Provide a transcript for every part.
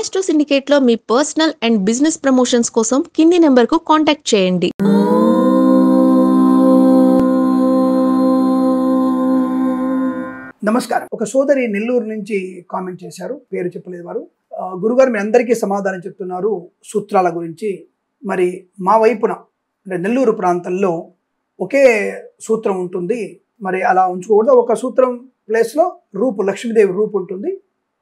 Astro సిండికేట్లో మీ personal and business promotions కోసం కింది నెంబర్కు కాంటాక్ట్ చేయండి. నమస్కారం. ఒక సోదరి నెల్లూరు నుంచి కామెంట్ చేశారు, పేరు చెప్పలేదు వారు. గురుగారు మీ అందరికీ సమాధానం చెప్తున్నారు సూత్రాల గురించి. మరి మా వైపున అంటే నెల్లూరు ప్రాంతంలో ఒకే సూత్రం ఉంటుంది, మరి అలా ఉంచుకోకూడదు. ఒక సూత్రం ప్లేస్లో రూపు లక్ష్మీదేవి రూపు ఉంటుంది,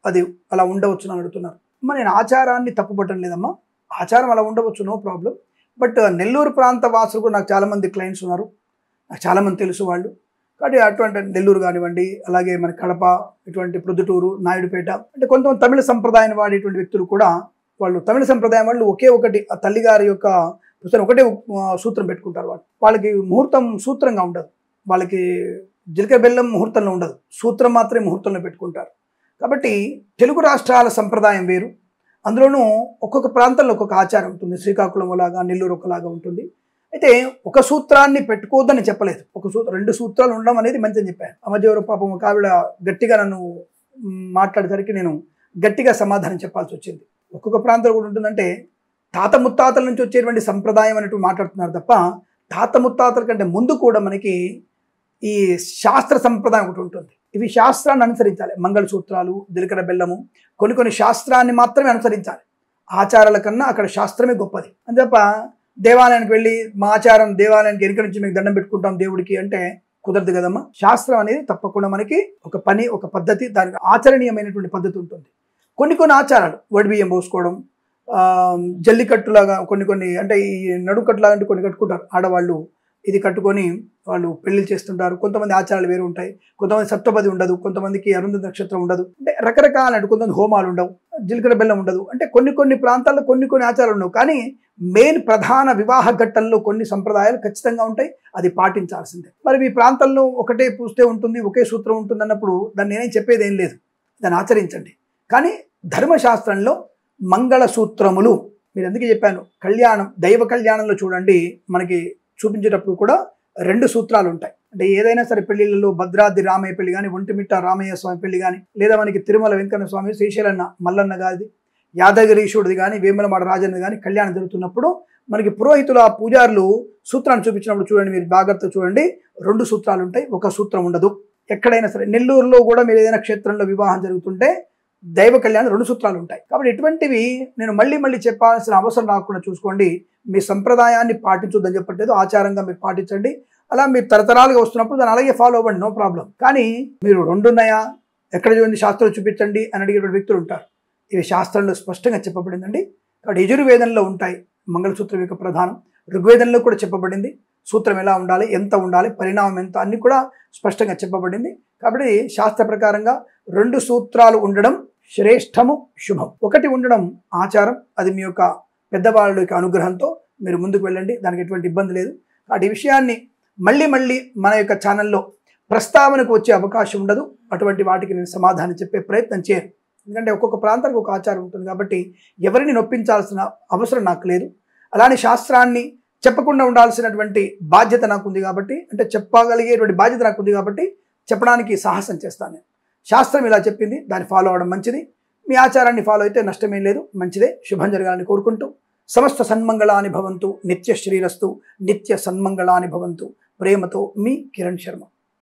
అది అలా ఉండవచ్చు అని అడుగుతున్నారు. మరి నేను ఆచారాన్ని తప్పుపట్టడం లేదమ్మా, ఆచారం అలా ఉండవచ్చు, నో ప్రాబ్లం. బట్ నెల్లూరు ప్రాంత వాసులు కూడా నాకు చాలామంది క్లయింట్స్ ఉన్నారు, నాకు చాలామంది తెలుసు వాళ్ళు. కాబట్టి అటువంటి నెల్లూరు కానివ్వండి, అలాగే మన కడప, ఇటువంటి ప్రొద్దుటూరు, నాయుడుపేట, అంటే కొంతమంది తమిళ సంప్రదాయాన్ని వాడేటువంటి వ్యక్తులు కూడా, వాళ్ళు తమిళ సంప్రదాయం వాళ్ళు ఒకే ఒకటి ఆ తల్లిగారి యొక్క పుస్తకం ఒకటే సూత్రం పెట్టుకుంటారు. వాళ్ళకి ముహూర్తం సూత్రంగా ఉండదు, వాళ్ళకి జీలకర్ర బెల్లం ముహూర్తంలో ఉండదు, సూత్రం మాత్రమే ముహూర్తంలో పెట్టుకుంటారు. కాబట్టి తెలుగు రాష్ట్రాల సంప్రదాయం వేరు, అందులోనూ ఒక్కొక్క ప్రాంతంలో ఒక్కొక్క ఆచారం ఉంటుంది. శ్రీకాకుళం ఒకలాగా, నెల్లూరు ఒకలాగా ఉంటుంది. అయితే ఒక సూత్రాన్ని పెట్టుకోవద్దని చెప్పలేదు, రెండు సూత్రాలు ఉండడం అనేది మంచిదని చెప్పాను. ఆ మధ్య ఎవరో పాపం ఒక ఆవిడ గట్టిగా నన్ను మాట్లాడేసరికి నేను గట్టిగా సమాధానం చెప్పాల్సి వచ్చింది. ఒక్కొక్క ప్రాంతంలో కూడా ఉంటుందంటే తాత ముత్తాతల నుంచి వచ్చేటువంటి సంప్రదాయం అనేటువంటి మాట్లాడుతున్నారు తప్ప, తాత ముత్తాతల కంటే ముందు కూడా మనకి ఈ శాస్త్ర సంప్రదాయం ఒకటి ఉంటుంది. ఇవి శాస్త్రాన్ని అనుసరించాలి. మంగళసూత్రాలు, జీలకర్ర బెల్లము, కొన్ని శాస్త్రాన్ని మాత్రమే అనుసరించాలి. ఆచారాల కన్నా అక్కడ శాస్త్రమే గొప్పది. అని తప్ప దేవాలయానికి వెళ్ళి మా ఆచారం దేవాలయానికి వెనుక నుంచి మీకు దండం పెట్టుకుంటాం దేవుడికి అంటే కుదరదు కదమ్మా. శాస్త్రం అనేది తప్పకుండా మనకి ఒక పని, ఒక పద్ధతి, దానికి ఆచరణీయమైనటువంటి పద్ధతి ఉంటుంది. కొన్ని ఆచారాలు, వడి బియ్యం పోసుకోవడం, జల్లికట్టులాగా కొన్ని అంటే ఈ నడుకట్టులాగా అంటే కొన్ని కట్టుకుంటారు ఆడవాళ్ళు, ఇది కట్టుకొని వాళ్ళు పెళ్లి చేస్తుంటారు. కొంతమంది ఆచారాలు వేరు ఉంటాయి, కొంతమంది సప్తపది ఉండదు, కొంతమందికి అరుంధతి నక్షత్రం ఉండదు, అంటే రకరకాల అంటే కొంతమంది హోమాలు ఉండవు, జీలకర్ర బెల్లం ఉండదు, అంటే కొన్ని ప్రాంతాల్లో కొన్ని ఆచారాలు ఉండవు. కానీ మెయిన్ ప్రధాన వివాహ ఘట్టంలో కొన్ని సంప్రదాయాలు ఖచ్చితంగా ఉంటాయి, అది పాటించాల్సిందే. మరి మీ ప్రాంతంలో ఒకటే పూస్తే ఉంటుంది, ఒకే సూత్రం ఉంటుంది అన్నప్పుడు దాన్ని నేనేం చెప్పేది ఏం లేదు, దాన్ని ఆచరించండి. కానీ ధర్మశాస్త్రంలో మంగళ సూత్రములు, మీరు ఎందుకు చెప్పాను, కళ్యాణం, దైవ కళ్యాణంలో చూడండి, మనకి చూపించేటప్పుడు కూడా 2 సూత్రాలు ఉంటాయి. అంటే ఏదైనా సరే పెళ్లిళ్ళలో భద్రాద్రి రామయ్య పెళ్లి కానీ, ఒంటిమిట్ట రామయ్య స్వామి పెళ్లి కానీ, లేదా మనకి తిరుమల వెంకన్న స్వామి, శ్రీశైలన్న మల్లన్న గారిది, యాదగిరీశుడిది కానీ, వేములవాడ రాజన్నది కానీ కళ్యాణం జరుగుతున్నప్పుడు మనకి పురోహితులు, ఆ పూజారులు సూత్రాన్ని చూపించినప్పుడు చూడండి, మీరు జాగ్రత్తగా చూడండి, 2 సూత్రాలు ఉంటాయి, ఒక సూత్రం ఉండదు. ఎక్కడైనా సరే నెల్లూరులో కూడా మీరు ఏదైనా క్షేత్రంలో వివాహం జరుగుతుంటే దైవ కళ్యాణం 2 సూత్రాలు ఉంటాయి. కాబట్టి ఇటువంటివి నేను మళ్ళీ చెప్పాల్సిన అవసరం రాకుండా చూసుకోండి. మీ సంప్రదాయాన్ని పాటించొద్దని చెప్పట్లేదు, ఆచారంగా మీరు పాటించండి. అలా మీరు తరతరాలుగా వస్తున్నప్పుడు దాన్ని అలాగే ఫాలో అవ్వండి, నో ప్రాబ్లం. కానీ మీరు 2 ఉన్నాయా, ఎక్కడ చూడండి శాస్త్రం చూపించండి అని అడిగేటువంటి వ్యక్తులు ఉంటారు. ఇవి శాస్త్రంలో స్పష్టంగా చెప్పబడిందండి. కాబట్టి యజుర్వేదంలో ఉంటాయి మంగళసూత్రం యొక్క ప్రధానం, ఋగ్వేదంలో కూడా చెప్పబడింది, సూత్రం ఎలా ఉండాలి, ఎంత ఉండాలి, పరిణామం ఎంత, అన్ని కూడా స్పష్టంగా చెప్పబడింది. కాబట్టి శాస్త్ర ప్రకారంగా 2 సూత్రాలు ఉండడం శ్రేష్టము, శుభం. ఒకటి ఉండడం ఆచారం, అది మీ యొక్క పెద్దవాళ్ళ యొక్క అనుగ్రహంతో మీరు ముందుకు వెళ్ళండి, దానికి ఎటువంటి ఇబ్బంది లేదు. కాబట్టి ఈ విషయాన్ని మళ్ళీ మన యొక్క ఛానల్లో ప్రస్తావనకు వచ్చే అవకాశం ఉండదు. అటువంటి వాటికి నేను సమాధానం చెప్పే ప్రయత్నం చేయను, ఎందుకంటే ఒక్కొక్క ప్రాంతానికి ఒక ఆచారం ఉంటుంది. కాబట్టి ఎవరిని నొప్పించాల్సిన అవసరం నాకు లేదు. అలానే శాస్త్రాన్ని చెప్పకుండా ఉండాల్సినటువంటి బాధ్యత నాకుంది కాబట్టి, అంటే చెప్పగలిగేటువంటి బాధ్యత నాకుంది కాబట్టి చెప్పడానికి సాహసం చేస్తాను నేను. శాస్త్రం ఇలా చెప్పింది, దాన్ని ఫాలో అవడం మంచిది. మీ ఆచారాన్ని ఫాలో అయితే నష్టమేం లేదు, మంచిదే. శుభం జరగాలని కోరుకుంటూ సమస్త సన్మంగళాని భవంతు, నిత్య శ్రీరస్తు, నిత్య సన్మంగళాని భవంతు. ప్రేమతో మీ కిరణ్ శర్మ.